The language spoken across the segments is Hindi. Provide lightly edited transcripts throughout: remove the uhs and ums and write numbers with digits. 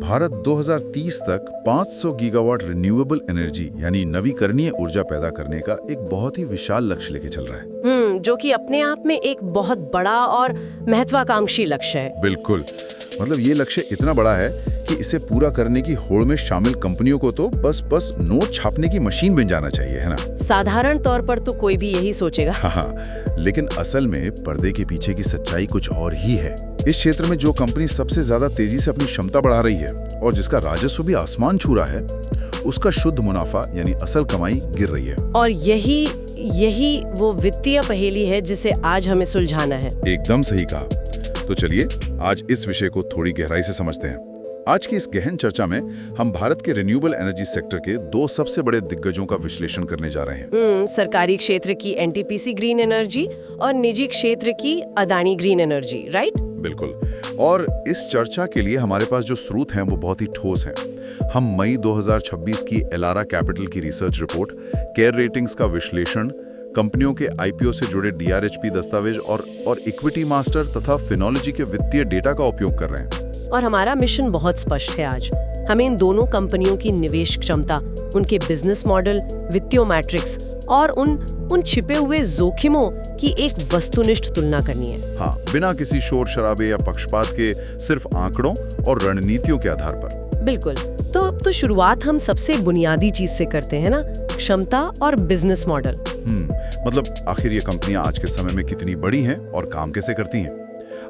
भारत 2030 तक 500 गीगावाट रिन्यूएबल एनर्जी यानी नवीकरणीय ऊर्जा पैदा करने का एक बहुत ही विशाल लक्ष्य लेके चल रहा है। जो कि अपने आप में एक बहुत बड़ा और महत्वाकांक्षी लक्ष्य है। बिल्कुल, मतलब ये लक्ष्य इतना बड़ा है कि इसे पूरा करने की होड़ में शामिल कंपनियों को तो बस नोट छापने की मशीन बन जाना चाहिए, है ना? साधारण तौर पर तो कोई भी यही सोचेगा। हाँ, लेकिन असल में पर्दे के पीछे की सच्चाई कुछ और ही है। इस क्षेत्र में जो कंपनी सबसे ज्यादा तेजी से अपनी क्षमता बढ़ा रही है और जिसका राजस्व भी आसमान छू रहा है, उसका शुद्ध मुनाफा यानी असल कमाई गिर रही है। और यही वो वित्तीय पहेली है जिसे आज हमें सुलझाना है। एकदम सही कहा। तो चलिए आज इस विषय को थोड़ी गहराई से समझते हैं। आज की इस गहन चर्चा में हम भारत के रिन्यूएबल एनर्जी सेक्टर के दो सबसे बड़े दिग्गजों का विश्लेषण करने जा रहे हैं। सरकारी क्षेत्र की एनटीपीसी ग्रीन एनर्जी और निजी क्षेत्र की अदानी ग्रीन एनर्जी, राइट? बिल्कुल। और इस चर्चा के लिए हमारे पास जो स्रोत हैं वो बहुत ही ठोस हैं। हम मई 2026 की एलारा कैपिटल की रिसर्च रिपोर्ट, केयर रेटिंग्स का विश्लेषण, कंपनियों के आईपीओ से जुड़े डीआरएचपी दस्तावेज और इक्विटी मास्टर तथा फिनोलॉजी के वित्तीय डेटा का उपयोग कर रहे हैं। और हमारा मिशन बहुत स्पष्ट है आज। हमें इन दोनों कंपनियों की निवेश क्षमता, उनके बिजनेस मॉडल, वित्तीय मैट्रिक्स और उन छिपे हुए जोखिमों की एक वस्तुनिष्ठ तुलना करनी है। हाँ, बिना किसी शोर शराबे या पक्षपात के, सिर्फ आंकड़ों और रणनीतियों के आधार पर। बिल्कुल। तो शुरुआत हम सबसे बुनियादी चीज से करते हैं ना, क्षमता और बिजनेस मॉडल। मतलब आखिर ये कंपनियां आज के समय में कितनी बड़ी हैं और काम कैसे करती हैं।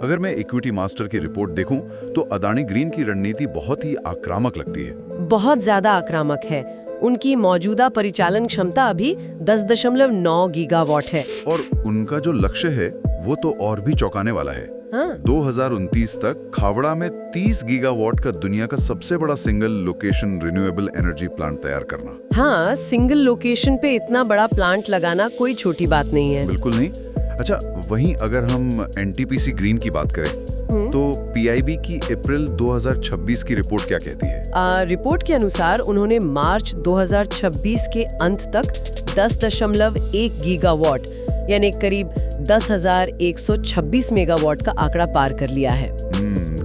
अगर मैं इक्विटी मास्टर की रिपोर्ट देखूं तो अदानी ग्रीन की रणनीति बहुत ही आक्रामक लगती है। बहुत ज्यादा आक्रामक है। उनकी मौजूदा परिचालन क्षमता अभी 10.9 गीगावाट है। और उनका जो लक्ष्य है वो तो और भी चौंकाने वाला है। हाँ? 2029 तक खावड़ा में 30 गीगावाट का दुनिया का सबसे बड़ा single location renewable energy plant तैयार करना। हाँ, सिंगल लोकेशन पे इतना बड़ा प्लांट लगाना कोई छोटी बात नहीं है। बिल्कुल नहीं। अच्छा, वहीं अगर हम एनटीपीसी ग्रीन की बात करें तो पीआईबी की अप्रैल 2026 की रिपोर्ट क्या कहती है? रिपोर्ट के अनुसार उन्होंने मार्च 2026 के अंत तक 10.1 गीगावाट यानी करीब 10,126 मेगावाट का आंकड़ा पार कर लिया है,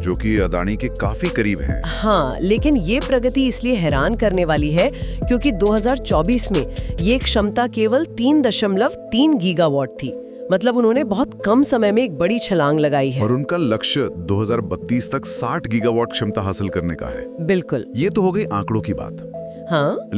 जो कि अदानी के काफी करीब है। हाँ, लेकिन ये प्रगति इसलिए हैरान करने वाली है क्योंकि 2024 में ये क्षमता केवल 3.3 गीगावाट थी। मतलब उन्होंने बहुत कम समय में एक बड़ी छलांग लगाई है। और उनका लक्ष्य 2032 तक 60 गीगावाट क्षमता हासिल करने का है। बिल्कुल। ये तो हो गई आंकड़ों की बात। हाँ?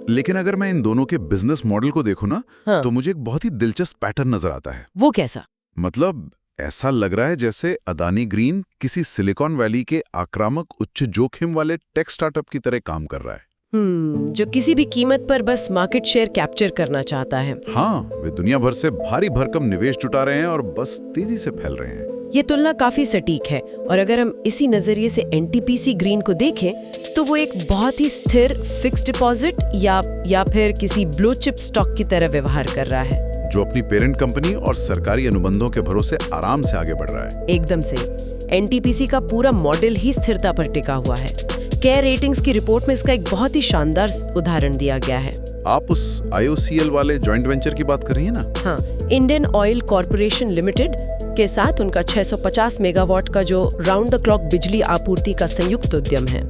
लेकिन अगर मैं इन दोनों के बिजनेस मॉडल को देखूं ना, हाँ? तो मुझे एक बहुत ही दिलचस्प पैटर्न नजर आता है। वो कैसा? मतलब ऐसा लग रहा है जैसे अदानी ग्रीन किसी सिलिकॉन वैली के आक्रामक उच्च जोखिम वाले टेक स्टार्टअप की तरह काम कर रहा है। जो किसी भी कीमत पर बस मार्केट शेयर कैप्चर करना चाहता है। हाँ, वे दुनिया भर से भारी भरकम निवेश जुटा रहे हैं और बस तेजी से फैल रहे हैं। ये तुलना काफी सटीक है। और अगर हम इसी नजरिए से एनटीपीसी ग्रीन को देखें तो वो एक बहुत ही स्थिर फिक्स डिपॉजिट या फिर किसी ब्लू चिप स्टॉक की तरह व्यवहार कर रहा है, जो अपनी पेरेंट कंपनी और सरकारी अनुबंधों के भरोसे आराम से आगे बढ़ रहा है। एकदम से। एनटीपीसी का पूरा मॉडल ही स्थिरता पर टिका हुआ है। केयर रेटिंग्स की रिपोर्ट में इसका एक बहुत ही शानदार उदाहरण दिया गया है। आप उस IOCL वाले जॉइंट वेंचर की बात कर रही हैं ना? हाँ, इंडियन ऑयल कॉर्पोरेशन लिमिटेड के साथ उनका 650 मेगावाट का जो राउंड द क्लॉक बिजली आपूर्ति का संयुक्त उद्यम है।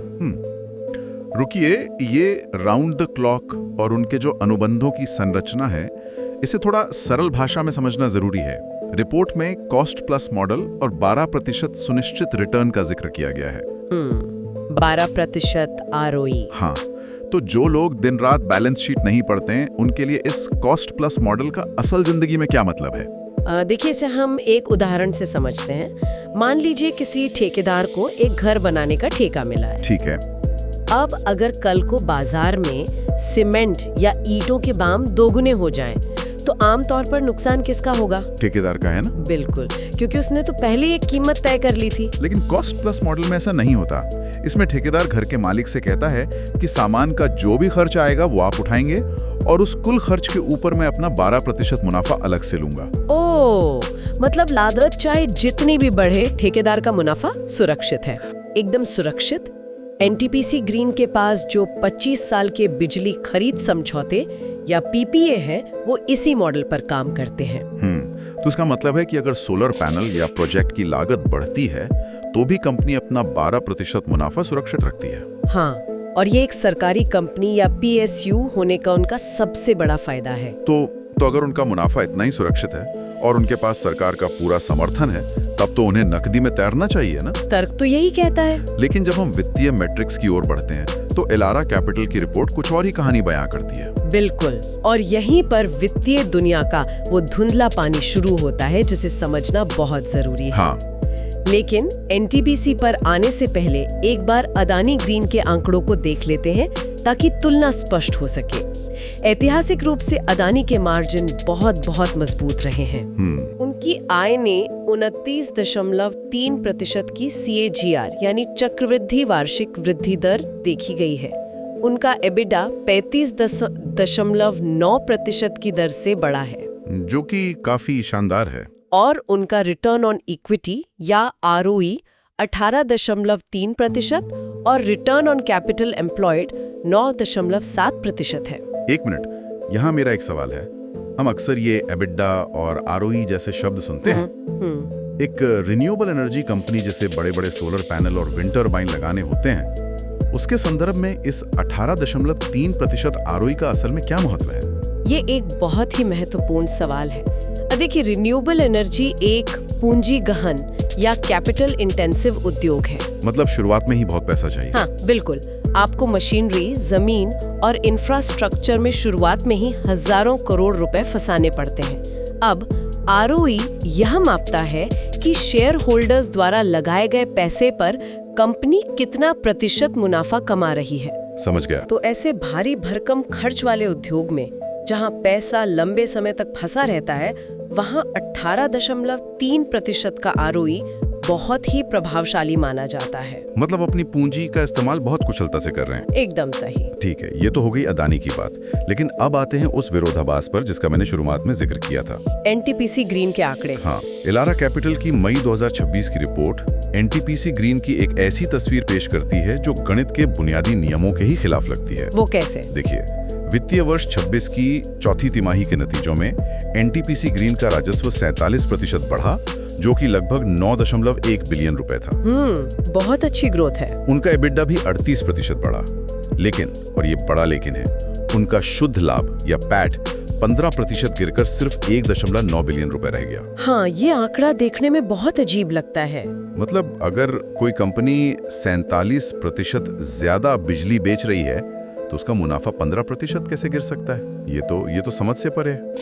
रुकिए, ये राउंड द क्लॉक और उनके जो अनुबंधों की संरचना है, इसे थोड़ा सरल भाषा में समझना जरूरी है। रिपोर्ट में कॉस्ट प्लस मॉडल और 12% सुनिश्चित रिटर्न का जिक्र किया गया है। 12% ROE। हाँ, तो जो लोग दिन रात बैलेंस शीट नहीं पढ़ते हैं, उनके लिए इस कॉस्ट प्लस मॉडल का असल जिंदगी में क्या मतलब है? देखिए, इसे हम एक उदाहरण से समझते हैं। मान लीजिए किसी ठेकेदार को एक घर बनाने का ठेका मिला है। ठीक है। अब अगर कल को बाजार में सीमेंट या ईंटों के दाम दोगुने हो जाएं, तो आमतौर पर नुकसान किसका होगा? ठेकेदार का, है ना? बिल्कुल, क्योंकि उसने तो पहले एक कीमत तय कर ली थी। लेकिन कॉस्ट प्लस मॉडल में ऐसा नहीं होता। इसमें ठेकेदार घर के मालिक से कहता है कि सामान का जो भी खर्च आएगा वो आप उठाएंगे और उस कुल खर्च के ऊपर मैं अपना 12% मुनाफा अलग से लूंगा। ओह, मतलब लागत चाहे जितनी भी बढ़े, ठेकेदार का मुनाफा सुरक्षित है। एकदम सुरक्षित। एनटीपीसी ग्रीन के पास जो 25 साल के बिजली खरीद समझौते या PPA है, वो इसी मॉडल पर काम करते हैं। तो इसका मतलब है कि अगर सोलर पैनल या प्रोजेक्ट की लागत बढ़ती है तो भी कंपनी अपना 12% मुनाफा सुरक्षित रखती है। हाँ, और ये एक सरकारी कंपनी या PSU होने का उनका सबसे बड़ा फायदा है। तो अगर उनका मुनाफा इतना ही सुरक्षित है और उनके पास सरकार का पूरा समर्थन है, तब तो उन्हें नकदी में तैरना चाहिए ना। तर्क तो यही कहता है। लेकिन जब हम वित्तीय मैट्रिक्स की ओर बढ़ते हैं तो एलारा कैपिटल की रिपोर्ट कुछ और ही कहानी बयां करती है। बिल्कुल, और यहीं पर वित्तीय दुनिया का वो धुंधला पानी शुरू होता है जिसे समझना बहुत जरूरी है। हाँ। लेकिन NTPC पर आने से पहले एक बार अदानी ग्रीन के आंकड़ों को देख लेते हैं ताकि तुलना स्पष्ट हो सके। ऐतिहासिक रूप से अदानी के मार्जिन बहुत मजबूत रहे हैं। उनकी आय ने 29.3% की CAGR यानी चक्रवृद्धि वार्षिक वृद्धि दर देखी गई है। उनका EBITDA 35.9% की दर से बढ़ा है, जो कि काफी शानदार है। और उनका रिटर्न ऑन इक्विटी या ROE 18.3% और रिटर्न ऑन कैपिटल एम्प्लॉयड 9.7% है। एक मिनट, यहाँ मेरा एक सवाल है। हम अक्सर ये एबिडा और ROE जैसे शब्द सुनते हैं। एक रिन्यूएबल एनर्जी कंपनी जैसे बड़े बड़े सोलर पैनल और विंड टर्बाइन लगाने होते हैं, उसके संदर्भ में इस 18.3% ROE का असल में क्या महत्व है? ये एक बहुत ही महत्वपूर्ण सवाल है। देखिए, रिन्यूएबल एनर्जी एक पूंजी गहन या कैपिटल इंटेंसिव उद्योग है। मतलब शुरुआत में ही बहुत पैसा चाहिए। हाँ, बिल्कुल। आपको मशीनरी, जमीन और इंफ्रास्ट्रक्चर में शुरुआत में ही हजारों करोड़ रुपए फंसाने पड़ते हैं। अब ROE यह मापता है कि शेयर होल्डर्स द्वारा लगाए गए पैसे पर कंपनी कितना प्रतिशत मुनाफा कमा रही है। समझ गया। तो ऐसे भारी भरकम खर्च वाले उद्योग में जहां पैसा लंबे समय तक फंसा रहता है, वहां 18.3% का ROE बहुत ही प्रभावशाली माना जाता है। मतलब अपनी पूंजी का इस्तेमाल बहुत कुशलता से कर रहे हैं। एकदम सही। ठीक है, ये तो हो गई अदानी की बात। लेकिन अब आते हैं उस विरोधाभास पर जिसका मैंने शुरुआत में जिक्र किया था। NTPC ग्रीन के आंकड़े। हाँ, एलारा कैपिटल की मई 2026 की रिपोर्ट NTPC ग्रीन की एक ऐसी तस्वीर पेश करती है जो गणित के बुनियादी नियमों के ही खिलाफ लगती है। वो कैसे? देखिए, वित्तीय वर्ष 26 की चौथी तिमाही के नतीजों में NTPC ग्रीन का राजस्व 47% बढ़ा, जो कि लगभग 9.1 बिलियन रुपए था। बहुत अच्छी ग्रोथ है। उनका EBITDA भी 38% बढ़ा। लेकिन, और ये बड़ा लेकिन है, उनका शुद्ध लाभ या पैट 15% गिरकर सिर्फ 1.9 बिलियन रुपए रह गया। हाँ, ये आंकड़ा देखने में बहुत अजीब लगता है। मतलब अगर कोई कंपनी 47% ज्यादा बिजली बेच रही है तो उसका मुनाफा 15% कैसे गिर सकता है? ये तो समझ से परे है।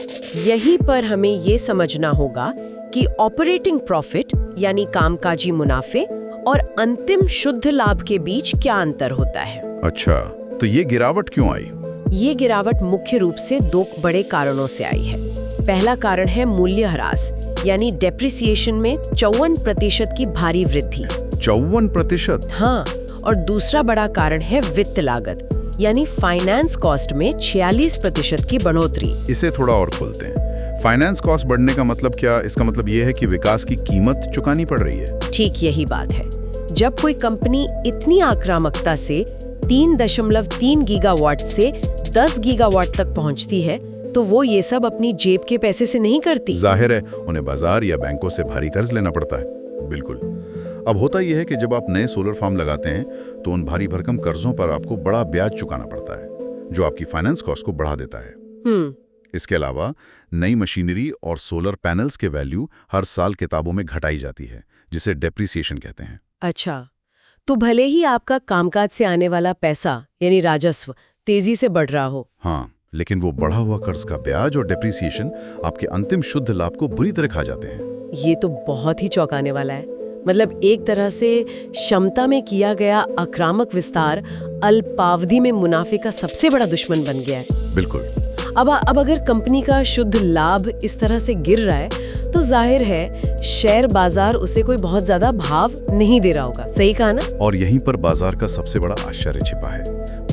यहीं पर हमें ये समझना होगा कि ऑपरेटिंग प्रॉफिट यानी कामकाजी मुनाफे और अंतिम शुद्ध लाभ के बीच क्या अंतर होता है। अच्छा, तो ये गिरावट क्यों आई? ये गिरावट मुख्य रूप से दो बड़े कारणों से आई है। पहला कारण है मूल्यह्रास यानी डेप्रिसिएशन में 54% की भारी वृद्धि। 54%? हाँ, और दूसरा बड़ा कारण है वित्त लागत यानी फाइनेंस कॉस्ट में 46% की बढ़ोतरी। इसे थोड़ा और खोलते हैं। फाइनेंस कॉस्ट बढ़ने का मतलब क्या? इसका मतलब ये है कि विकास की कीमत चुकानी पड़ रही है। ठीक यही बात है। जब कोई कंपनी इतनी आक्रामकता से 3.3 गीगावाट से 10 गीगावाट तक पहुंचती है, तो वो ये सब अपनी जेब के पैसे से नहीं करती। जाहिर है, उन्हें बाजार या बैंकों से भारी कर्ज लेना पड़ता है। बिल्कुल। अब होता यह है कि जब आप नए सोलर फार्म लगाते हैं तो उन भारी भरकम कर्जों पर आपको बड़ा ब्याज चुकाना पड़ता है, जो आपकी फाइनेंस कॉस्ट को बढ़ा देता है। इसके अलावा नई मशीनरी और सोलर पैनल्स के वैल्यू हर साल किताबों में घटाई जाती है, जिसे डेप्रिसिएशन कहते हैं। अच्छा, तो भले ही आपका कामकाज से आने वाला पैसा यानी राजस्व तेजी से बढ़ रहा हो, हाँ, लेकिन वो बढ़ा हुआ कर्ज का ब्याज और डेप्रिसिएशन आपके अंतिम शुद्ध लाभ को बुरी तरह खा जाते हैं। ये तो बहुत ही चौंकाने वाला है। मतलब एक तरह से क्षमता में किया गया आक्रामक विस्तार अल्पावधि में मुनाफे का सबसे बड़ा दुश्मन बन गया है। बिल्कुल। अब अगर कंपनी का शुद्ध लाभ इस तरह से गिर रहा है तो जाहिर है शेयर बाजार उसे कोई बहुत ज्यादा भाव नहीं दे रहा होगा। सही कहा ना? और यहीं पर बाजार का सबसे बड़ा आश्चर्य छिपा है।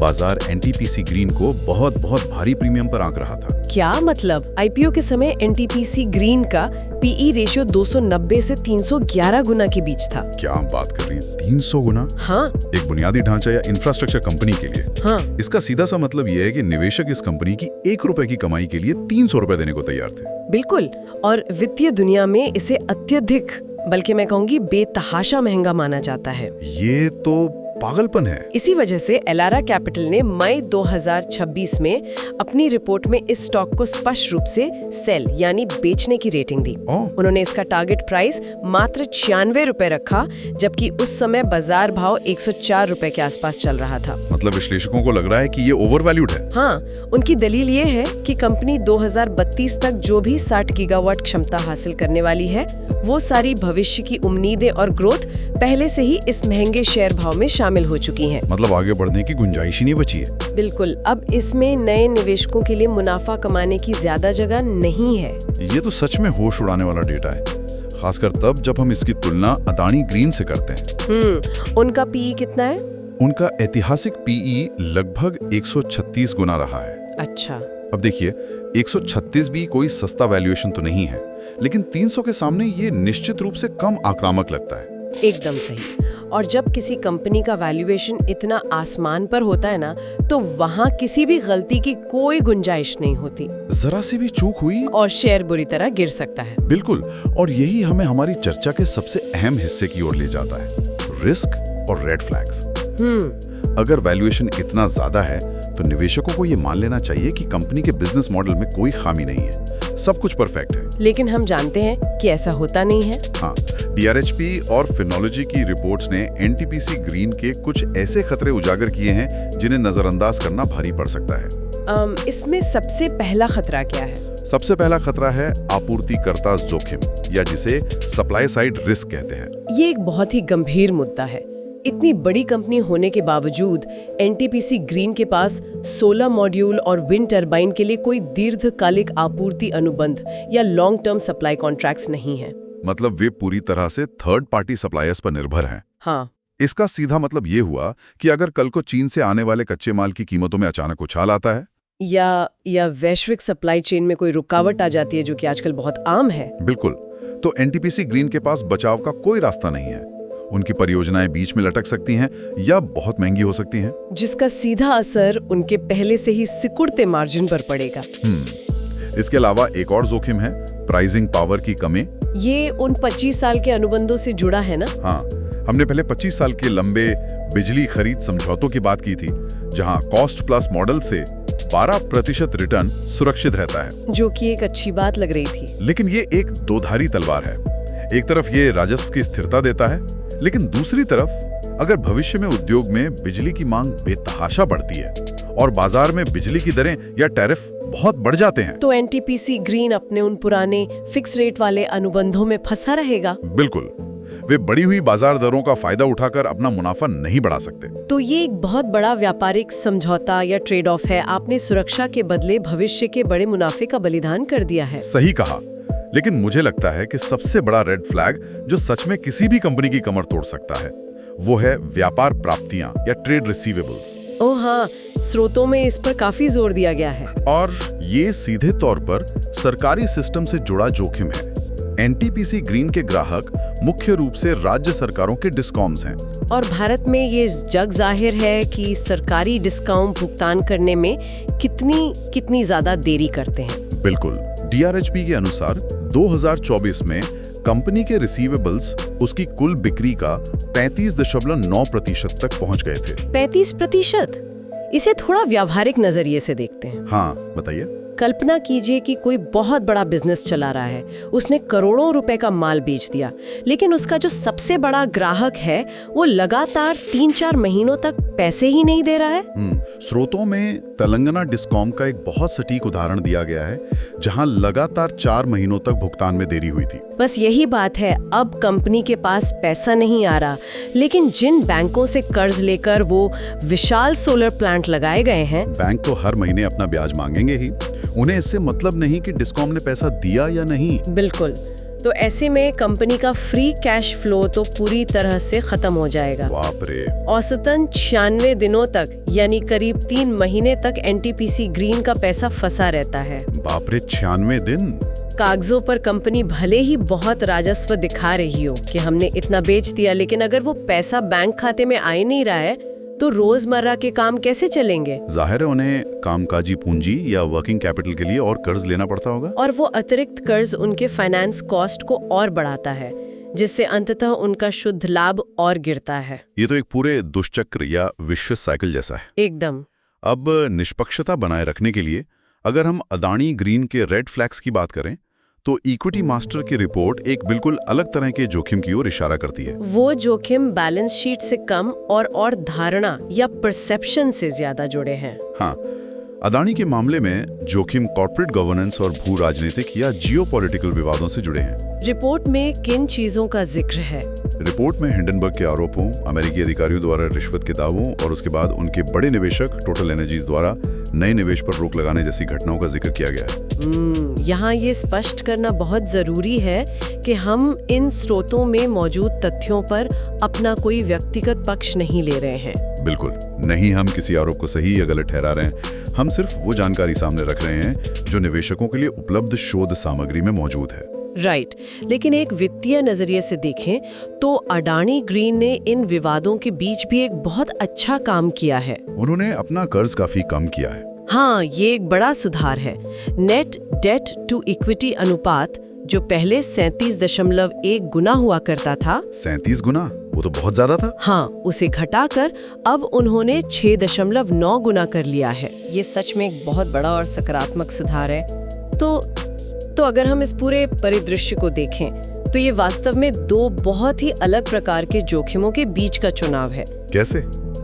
बाजार एनटीपीसी ग्रीन को बहुत भारी प्रीमियम पर आंक रहा था। क्या मतलब? आईपीओ के समय एनटीपीसी ग्रीन का पीई रेशियो 290 से 311 गुना के बीच था। क्या आप बात कर रही हैं? 300 गुना? हाँ। एक बुनियादी ढांचा या इंफ्रास्ट्रक्चर कंपनी के लिए। हाँ। इसका सीधा सा मतलब यह है कि निवेशक इस कंपनी की 1 रुपए की कमाई के लिए 300 रुपए देने को तैयार थे। बिल्कुल। और वित्तीय दुनिया में इसे अत्यधिक, बल्कि मैं कहूंगी बेतहाशा महंगा माना जाता है। ये तो पागलपन है। इसी वजह से एलारा कैपिटल ने मई 2026 में अपनी रिपोर्ट में इस स्टॉक को स्पष्ट रूप से सेल यानी बेचने की रेटिंग दी। उन्होंने इसका टारगेट प्राइस मात्र 96 रुपए रखा, जबकि उस समय बाजार भाव 104 रुपए के आसपास चल रहा था। मतलब विश्लेषकों को लग रहा है कि ये ओवरवैल्यूड है। हाँ, उनकी दलील ये है कि कंपनी 2032 तक जो भी 60 गीगावाट क्षमता हासिल करने वाली है, वो सारी भविष्य की उम्मीदें और ग्रोथ पहले से ही इस महंगे शेयर भाव में शामिल हो चुकी हैं। मतलब आगे बढ़ने की गुंजाइश ही नहीं बची है। बिल्कुल। अब इसमें नए निवेशकों के लिए मुनाफा कमाने की ज्यादा जगह नहीं है। ये तो सच में होश उड़ाने वाला डेटा है, खासकर तब जब हम इसकी तुलना अदानी ग्रीन से करते हैं। उनका पीई कितना है? उनका ऐतिहासिक पीई लगभग 136 गुना रहा है। अच्छा। अब देखिए, 136 भी कोई सस्ता वैल्यूएशन तो नहीं है, लेकिन 300 के सामने ये निश्चित रूप से कम आक्रामक लगता है। एकदम सही। और जब किसी कंपनी का वैल्यूएशन इतना आसमान पर होता है ना, तो वहाँ किसी भी गलती की कोई गुंजाइश नहीं होती। जरा सी भी चूक हुई और शेयर बुरी तरह गिर सकता है। बिल्कुल। और यही हमें हमारी चर्चा के सबसे अहम हिस्से की ओर ले जाता है, रिस्क और रेड फ्लैग्स। अगर वैल्यूएशन इतना ज्यादा है तो निवेशकों को ये मान लेना चाहिए कि कंपनी के बिजनेस मॉडल में कोई खामी नहीं है, सब कुछ परफेक्ट है। लेकिन हम जानते हैं कि ऐसा होता नहीं है। हाँ, डीआरएचपी और फिनोलॉजी की रिपोर्ट्स ने एनटीपीसी ग्रीन के कुछ ऐसे खतरे उजागर किए हैं जिन्हें नजरअंदाज करना भारी पड़ सकता है। इसमें सबसे पहला खतरा क्या है? सबसे पहला खतरा है आपूर्तिकर्ता जोखिम, या जिसे सप्लाई साइड रिस्क कहते हैं। ये एक बहुत ही गंभीर मुद्दा है। इतनी बड़ी कंपनी होने के बावजूद एनटीपीसी ग्रीन के पास सोलर मॉड्यूल और विंड टरबाइन के लिए कोई दीर्घकालिक आपूर्ति अनुबंध या लॉन्ग टर्म सप्लाई कॉन्ट्रैक्ट्स नहीं है। मतलब वे पूरी तरह से थर्ड पार्टी सप्लायर्स पर निर्भर हैं। हाँ। इसका सीधा मतलब ये हुआ कि अगर कल को चीन से आने वाले कच्चे माल की कीमतों में अचानक उछाल आता है, या वैश्विक सप्लाई चेन में कोई रुकावट आ जाती है, जो कि आजकल बहुत आम है। बिल्कुल। तो एनटीपीसी ग्रीन के पास बचाव का कोई रास्ता नहीं है। उनकी परियोजनाएं बीच में लटक सकती हैं या बहुत महंगी हो सकती हैं, जिसका सीधा असर उनके पहले से ही सिकुड़ते मार्जिन पर पड़ेगा। इसके अलावा एक और जोखिम है प्राइसिंग पावर की कमी। ये उन 25 साल के अनुबंधों से जुड़ा है ना? हाँ, हमने पहले 25 साल के लंबे बिजली खरीद समझौतों की बात की थी, जहां कॉस्ट प्लस मॉडल से 12% रिटर्न सुरक्षित रहता है, जो कि एक अच्छी बात लग रही थी। लेकिन ये एक दोधारी तलवार है। एक तरफ ये राजस्व की स्थिरता देता है, लेकिन दूसरी तरफ अगर भविष्य में उद्योग में बिजली की मांग बेतहाशा बढ़ती है और बाजार में बिजली की दरें या टैरिफ बहुत बढ़ जाते हैं, तो एनटीपीसी ग्रीन अपने उन पुराने फिक्स रेट वाले अनुबंधों में फंसा रहेगा। बिल्कुल। वे बढ़ी हुई बाजार दरों का फायदा उठाकर अपना मुनाफा नहीं बढ़ा सकते। तो ये एक बहुत बड़ा व्यापारिक समझौता या ट्रेड ऑफ है। आपने सुरक्षा के बदले भविष्य के बड़े मुनाफे का बलिदान कर दिया है। सही कहा। लेकिन मुझे लगता है कि सबसे बड़ा रेड फ्लैग जो सच में किसी भी कंपनी की कमर तोड़ सकता है, वो है व्यापार प्राप्तियां या ट्रेड रिसीवेबल्स। ओह हाँ, स्रोतों में इस पर काफी जोर दिया गया है। और ये सीधे तौर पर सरकारी सिस्टम से जुड़ा जोखिम है। एनटीपीसी ग्रीन के ग्राहक मुख्य रूप से राज्य सरकारों के डिस्कॉम्स हैं। और भारत में ये जग जाहिर है कि सरकारी डिस्काउंट भुगतान करने में कितनी ज्यादा देरी करते हैं। बिल्कुल। डीआरएचपी के अनुसार 2024 में कंपनी के रिसीवेबल्स उसकी कुल बिक्री का 35.9% तक पहुंच गए थे। 35%? इसे थोड़ा व्यावहारिक नजरिए से देखते हैं। हाँ, बताइए। कल्पना कीजिए कि कोई बहुत बड़ा बिजनेस चला रहा है, उसने करोड़ों रुपए का माल बेच दिया, लेकिन उसका जो सबसे बड़ा ग्राहक है वो लगातार 3-4 महीनों तक पैसे ही नहीं दे रहा है। स्रोतों में तेलंगाना डिस्कॉम का एक बहुत सटीक उदाहरण दिया गया है, जहां लगातार 4 महीनों तक भुगतान में देरी हुई थी। बस यही बात है, अब कंपनी के पास पैसा नहीं आ रहा, लेकिन जिन बैंकों से कर्ज लेकर वो विशाल सोलर प्लांट लगाए गए हैं, बैंक तो हर महीने अपना ब्याज मांगेंगे ही। उन्हें इससे मतलब नहीं कि डिस्कॉम ने पैसा दिया या नहीं। बिल्कुल। तो ऐसे में कंपनी का फ्री कैश फ्लो तो पूरी तरह से खत्म हो जाएगा। बाप रे। औसतन 96 दिनों तक यानी करीब 3 महीने तक एनटीपीसी ग्रीन का पैसा फंसा रहता है। बाप रे, 96 दिन। कागजों पर कंपनी भले ही बहुत राजस्व दिखा रही हो कि हमने इतना बेच दिया, लेकिन अगर वो पैसा बैंक खाते में आ नहीं रहा है तो रोजमर्रा के काम कैसे चलेंगे? जाहिर है उन्हें कामकाजी पूंजी या वर्किंग कैपिटल के लिए और कर्ज लेना पड़ता होगा। और वो अतिरिक्त कर्ज उनके फाइनेंस कॉस्ट को और बढ़ाता है, जिससे अंततः उनका शुद्ध लाभ और गिरता है। ये तो एक पूरे दुष्चक्र या विश्व साइकिल जैसा है। एकदम। अब निष्पक्षता बनाए रखने के लिए अगर हम अदानी ग्रीन के रेड फ्लैग्स की बात करें तो इक्विटी मास्टर की रिपोर्ट एक बिल्कुल अलग तरह के जोखिम की ओर इशारा करती है। वो जोखिम बैलेंस शीट से कम और धारणा या परसेप्शन से ज्यादा जुड़े हैं। हाँ, अदानी के मामले में जोखिम कॉर्पोरेट गवर्नेंस और भू राजनीतिक या जियोपॉलिटिकल विवादों से जुड़े हैं। रिपोर्ट में किन चीजों का जिक्र है? रिपोर्ट में हिंडनबर्ग के आरोपों, अमेरिकी अधिकारियों द्वारा रिश्वत के दावों और उसके बाद उनके बड़े निवेशक टोटल एनर्जीज द्वारा नए निवेश पर रोक लगाने जैसी घटनाओं का जिक्र किया गया है। यहाँ ये स्पष्ट करना बहुत जरूरी है कि हम इन स्रोतों में मौजूद तथ्यों पर अपना कोई व्यक्तिगत पक्ष नहीं ले रहे हैं। बिल्कुल नहीं, हम किसी आरोप को सही या गलत ठहरा रहे हैं। हम सिर्फ वो जानकारी सामने रख रहे हैं जो निवेशकों के लिए उपलब्ध शोध सामग्री में मौजूद है। राइट। लेकिन एक वित्तीय नजरिए से देखें तो अडानी ग्रीन ने इन विवादों के बीच भी एक बहुत अच्छा काम किया है। उन्होंने अपना कर्ज काफी कम किया है। हाँ, ये एक बड़ा सुधार है। नेट डेट टू इक्विटी अनुपात जो पहले 37.1 गुना हुआ करता था, 37 गुना, वो तो बहुत ज्यादा था। हाँ, उसे घटाकर अब उन्होंने 6.9 गुना कर लिया है। ये सच में एक बहुत बड़ा और सकारात्मक सुधार है। तो अगर हम इस पूरे परिदृश्य को देखें तो ये वास्तव में दो बहुत ही अलग प्रकार के जोखिमों के बीच का चुनाव है। कैसे?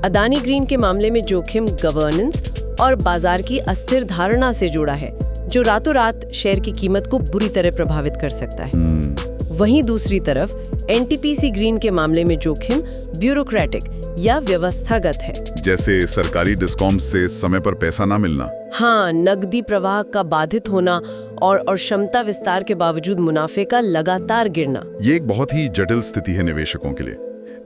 अदानी ग्रीन के मामले में जोखिम गवर्नेंस और बाजार की अस्थिर धारणा से जुड़ा है, जो रातों रात शेयर की कीमत को बुरी तरह प्रभावित कर सकता है। वहीं दूसरी तरफ एनटीपीसी ग्रीन के मामले में जोखिम ब्यूरोक्रेटिक या व्यवस्थागत है, जैसे सरकारी डिस्कॉम से समय पर पैसा ना मिलना। हाँ, नकदी प्रवाह का बाधित होना और क्षमता विस्तार के बावजूद मुनाफे का लगातार गिरना। ये एक बहुत ही जटिल स्थिति है निवेशकों के लिए।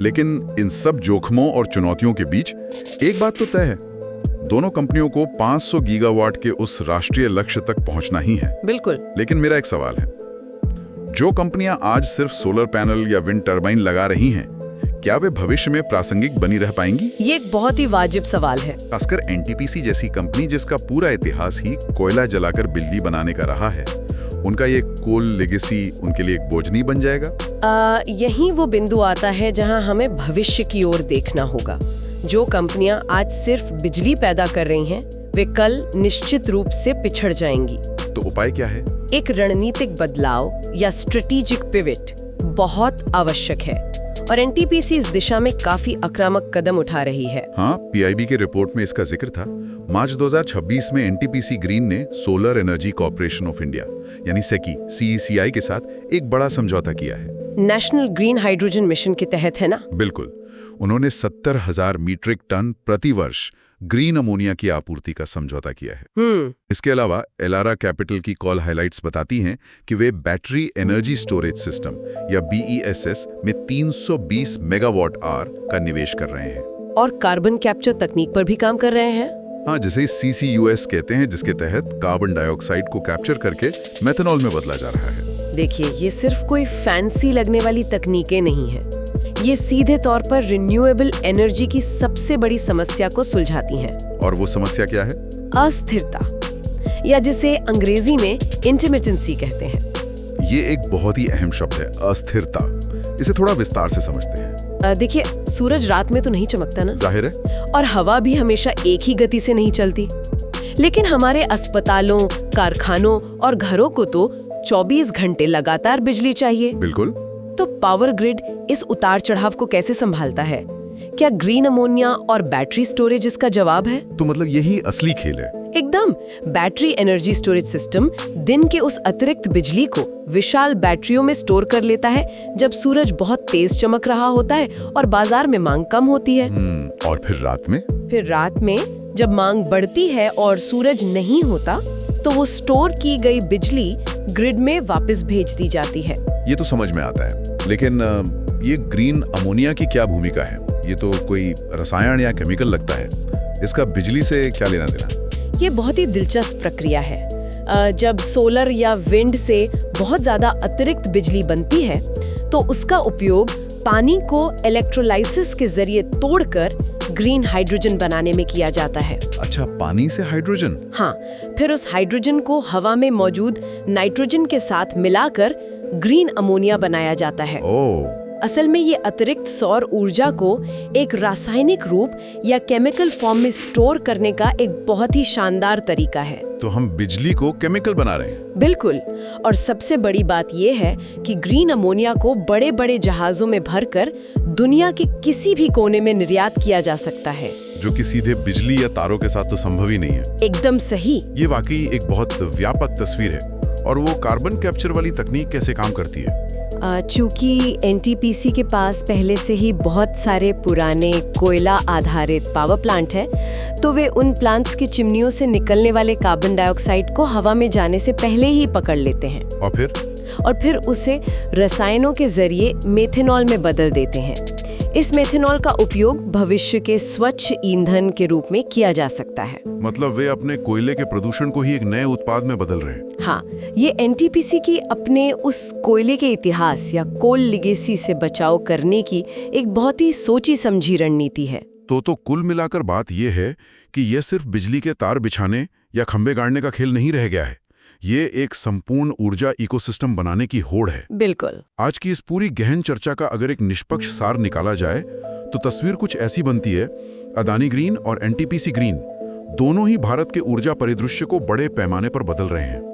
लेकिन इन सब जोखिमों और चुनौतियों के बीच एक बात तो तय है, दोनों कंपनियों को 500 गीगावाट के उस राष्ट्रीय लक्ष्य तक पहुंचना ही है। बिल्कुल। लेकिन मेरा एक सवाल है, जो कंपनियां आज सिर्फ सोलर पैनल या विंड टर्बाइन लगा रही हैं, क्या वे भविष्य में प्रासंगिक बनी रह पाएंगी? ये एक बहुत ही वाजिब सवाल है। खासकर एनटीपीसी जैसी कंपनी जिसका पूरा इतिहास ही कोयला जलाकर बिजली बनाने का रहा है, उनका ये कोल लेगेसी उनके लिए एक बोझ नहीं बन जाएगा? यही वो बिंदु आता है जहां हमें भविष्य की ओर देखना होगा। जो कंपनियां आज सिर्फ बिजली पैदा कर रही हैं, वे कल निश्चित रूप से पिछड़ जाएंगी। तो उपाय क्या है? एक रणनीतिक बदलाव या स्ट्रेटेजिक पिवट बहुत आवश्यक है और एनटीपीसी इस दिशा में काफी आक्रामक कदम उठा रही है। हाँ, पीआईबी के रिपोर्ट में इसका जिक्र था। मार्च 2026 में एनटीपीसी ग्रीन ने solar energy corporation of India यानी सेकी CECI के साथ एक बड़ा समझौता किया है। नेशनल ग्रीन हाइड्रोजन मिशन के तहत, है ना? बिल्कुल। उन्होंने 70,000 मीट्रिक टन प्रति वर्ष ग्रीन अमोनिया की आपूर्ति का समझौता किया है। इसके अलावा एलारा कैपिटल की कॉल हाइलाइट्स बताती हैं कि वे बैटरी एनर्जी स्टोरेज सिस्टम या BESS में 320 मेगावाट आवर का निवेश कर रहे हैं और कार्बन कैप्चर तकनीक पर भी काम कर रहे हैं। हाँ, जिसे CCUS कहते हैं, जिसके तहत कार्बन डाइऑक्साइड को कैप्चर करके मेथनॉल में बदला जा रहा है। देखिए, ये सिर्फ कोई फैंसी लगने वाली तकनीकें नहीं है, ये सीधे तौर पर रिन्यूएबल एनर्जी की सबसे बड़ी समस्या को सुलझाती हैं। और वो समस्या क्या है? अस्थिरता, या जिसे अंग्रेजी में इंटरमिटेंसी कहते हैं। ये एक बहुत ही अहम शब्द है, अस्थिरता। इसे थोड़ा विस्तार से समझते हैं। देखिए, सूरज रात में तो नहीं चमकता ना, जाहिर है, और हवा भी हमेशा एक ही गति से नहीं चलती। लेकिन हमारे अस्पतालों, कारखानों और घरों को तो 24 घंटे लगातार बिजली चाहिए। बिल्कुल। तो पावर ग्रिड इस उतार चढ़ाव को कैसे संभालता है? क्या ग्रीन अमोनिया और बैटरी स्टोरेज इसका जवाब है? तो मतलब यही असली खेल है। एकदम। बैटरी एनर्जी स्टोरेज सिस्टम दिन के उस अतिरिक्त बिजली को विशाल बैटरियों में स्टोर कर लेता है जब सूरज बहुत तेज चमक रहा होता है और बाजार में मांग कम होती है। और फिर रात में जब मांग बढ़ती है और सूरज नहीं होता, तो वो स्टोर की गई बिजली ग्रिड में वापस भेज दी जाती है। ये तो समझ में आता है, लेकिन ये ग्रीन अमोनिया की क्या भूमिका है? ये तो कोई रसायन या केमिकल लगता है, इसका बिजली से क्या लेना देना? ये बहुत ही दिलचस्प प्रक्रिया है। जब सोलर या विंड से बहुत ज़्यादा अतिरिक्त बिजली बनती है तो उसका उपयोग पानी को इलेक्ट्रोलाइसिस के जरिए तोड़कर ग्रीन हाइड्रोजन बनाने में किया जाता है। अच्छा, पानी से हाइड्रोजन? हाँ, फिर उस हाइड्रोजन को हवा में मौजूद नाइट्रोजन के साथ मिलाकर ग्रीन अमोनिया बनाया जाता है। ओह, असल में ये अतिरिक्त सौर ऊर्जा को एक रासायनिक रूप या केमिकल फॉर्म में स्टोर करने का एक बहुत ही शानदार तरीका है। तो हम बिजली को केमिकल बना रहे हैं? बिल्कुल। और सबसे बड़ी बात यह है कि ग्रीन अमोनिया को बड़े बड़े जहाजों में भरकर दुनिया के किसी भी कोने में निर्यात किया जा सकता है, जो कि सीधे बिजली या तारों के साथ तो संभव ही नहीं है। एकदम सही। ये वाकई एक बहुत व्यापक तस्वीर है। और वो कार्बन कैप्चर वाली तकनीक कैसे काम करती है? चूंकि एनटीपीसी के पास पहले से ही बहुत सारे पुराने कोयला आधारित पावर प्लांट है, तो वे उन प्लांट्स की चिमनियों से निकलने वाले कार्बन डाइऑक्साइड को हवा में जाने से पहले ही पकड़ लेते हैं और फिर उसे रसायनों के जरिए मेथेनॉल में बदल देते हैं। इस मेथेनॉल का उपयोग भविष्य के स्वच्छ ईंधन के रूप में किया जा सकता है। मतलब वे अपने कोयले के प्रदूषण को ही एक नए उत्पाद में बदल रहे हैं। हाँ, ये एनटीपीसी की अपने उस कोयले के इतिहास या कोल लिगेसी से बचाव करने की एक बहुत ही सोची समझी रणनीति है। तो कुल मिलाकर बात यह है कि यह सिर्फ बिजली के तार बिछाने या खंभे गाड़ने का खेल नहीं रह गया है, ये एक संपूर्ण ऊर्जा इकोसिस्टम बनाने की होड़ है। बिल्कुल। आज की इस पूरी गहन चर्चा का अगर एक निष्पक्ष सार निकाला जाए तो तस्वीर कुछ ऐसी बनती है। अदानी ग्रीन और एनटीपीसी ग्रीन दोनों ही भारत के ऊर्जा परिदृश्य को बड़े पैमाने पर बदल रहे हैं।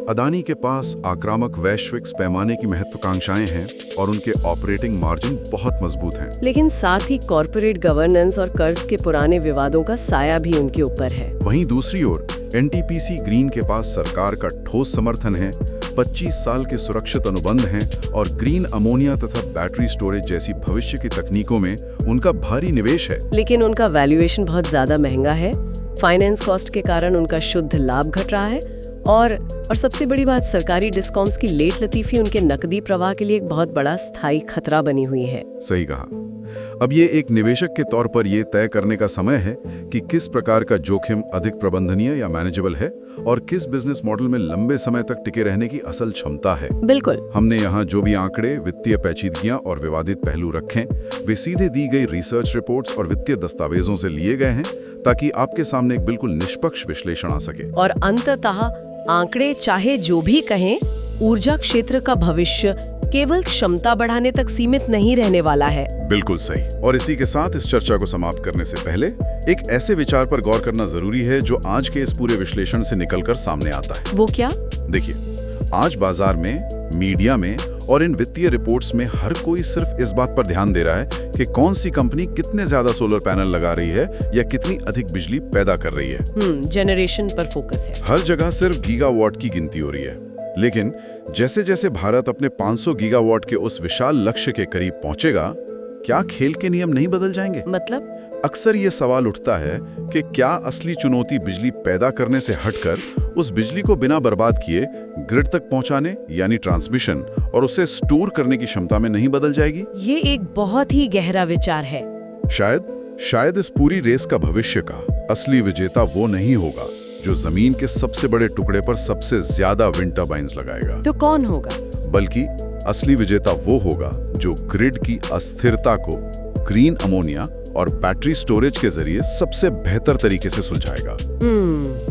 अदानी के पास आक्रामक वैश्विक पैमाने की महत्वाकांक्षाएं हैं और उनके ऑपरेटिंग मार्जिन बहुत मजबूत हैं। लेकिन साथ ही कॉर्पोरेट गवर्नेंस और कर्ज के पुराने विवादों का साया भी उनके ऊपर है। वहीं दूसरी ओर एनटीपीसी ग्रीन के पास सरकार का ठोस समर्थन है, 25 साल के सुरक्षित अनुबंध हैं और ग्रीन अमोनिया तथा बैटरी स्टोरेज जैसी भविष्य की तकनीकों में उनका भारी निवेश है। लेकिन उनका वैल्यूएशन बहुत ज्यादा महंगा है। फाइनेंस कॉस्ट के कारण उनका शुद्ध लाभ घट रहा है और सबसे बड़ी बात, सरकारी डिस्कॉम्स की लेट लतीफी उनके नकदी प्रवाह के लिए एक बहुत बड़ा स्थायी खतरा बनी हुई है। सही कहा। अब ये एक निवेशक के तौर पर यह तय करने का समय है कि किस प्रकार का जोखिम अधिक प्रबंधनीय या मैनेजेबल है और किस बिजनेस मॉडल में लंबे समय तक टिके रहने की असल क्षमता है। बिल्कुल। हमने यहाँ जो भी आंकड़े, वित्तीय पेचीदगियां और विवादित पहलू रखें, वे सीधे दी गई रिसर्च रिपोर्ट्स और वित्तीय दस्तावेजों से लिए गए हैं ताकि आपके सामने एक बिल्कुल निष्पक्ष विश्लेषण आ सके। और अंततः आंकड़े चाहे जो भी कहें, ऊर्जा क्षेत्र का भविष्य केवल क्षमता बढ़ाने तक सीमित नहीं रहने वाला है। बिल्कुल सही। और इसी के साथ इस चर्चा को समाप्त करने से पहले एक ऐसे विचार पर गौर करना जरूरी है जो आज के इस पूरे विश्लेषण से निकलकर सामने आता है। वो क्या? देखिए, आज बाजार में, मीडिया में और इन वित्तीय रिपोर्ट्स में हर कोई सिर्फ इस बात पर ध्यान दे रहा है कि कौन सी कंपनी कितने ज्यादा सोलर पैनल लगा रही है या कितनी अधिक बिजली पैदा कर रही है। जनरेशन पर फोकस है। हर जगह सिर्फ गीगावाट की गिनती हो रही है। लेकिन जैसे जैसे भारत अपने 500 गीगावाट के उस विशाल लक्ष्य के करीब पहुंचेगा, क्या खेल के नियम नहीं बदल जाएंगे? मतलब? अक्सर ये सवाल उठता है कि क्या असली चुनौती बिजली पैदा करने से हटकर उस बिजली को बिना बर्बाद किए ग्रिड तक पहुंचाने यानी ट्रांसमिशन और उसे स्टोर करने की क्षमता में नहीं बदल जाएगी? ये एक बहुत ही गहरा विचार है। शायद इस पूरी रेस का भविष्य का असली विजेता वो नहीं होगा जो जमीन के सबसे बड़े टुकड़े पर सबसे ज्यादा विंड टर्बाइन्स लगाएगा। तो कौन होगा? बल्कि असली विजेता वो होगा जो ग्रिड की अस्थिरता को ग्रीन अमोनिया और बैटरी स्टोरेज के जरिए सबसे बेहतर तरीके से सुलझाएगा।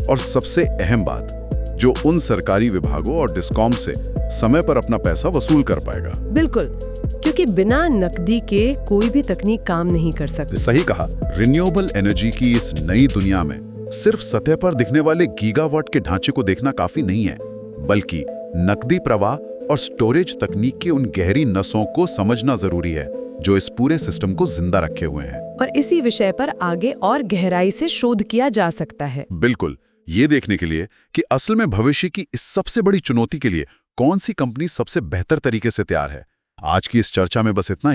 और सबसे अहम बात, जो उन सरकारी विभागों और डिस्कॉम से समय पर अपना पैसा वसूल कर पाएगा। बिल्कुल, क्योंकि बिना नकदी के कोई भी तकनीक काम नहीं कर सकती। सही कहा। रिन्यूएबल एनर्जी की इस नई दुनिया में सिर्फ सतह पर दिखने वाले गीगावाट के ढांचे को देखना काफी नहीं है, बल्कि नकदी प्रवाह और स्टोरेज तकनीक के उन गहरी नसों को समझना जरूरी है जो इस पूरे सिस्टम को जिंदा रखे हुए हैं। और इसी विषय पर आगे और गहराई से शोध किया जा सकता है। बिल्कुल, ये देखने के लिए कि असल में भविष्य की इस सबसे बड़ी चुनौती के लिए कौन सी कंपनी सबसे बेहतर तरीके से तैयार है। आज की इस चर्चा में बस इतना ही।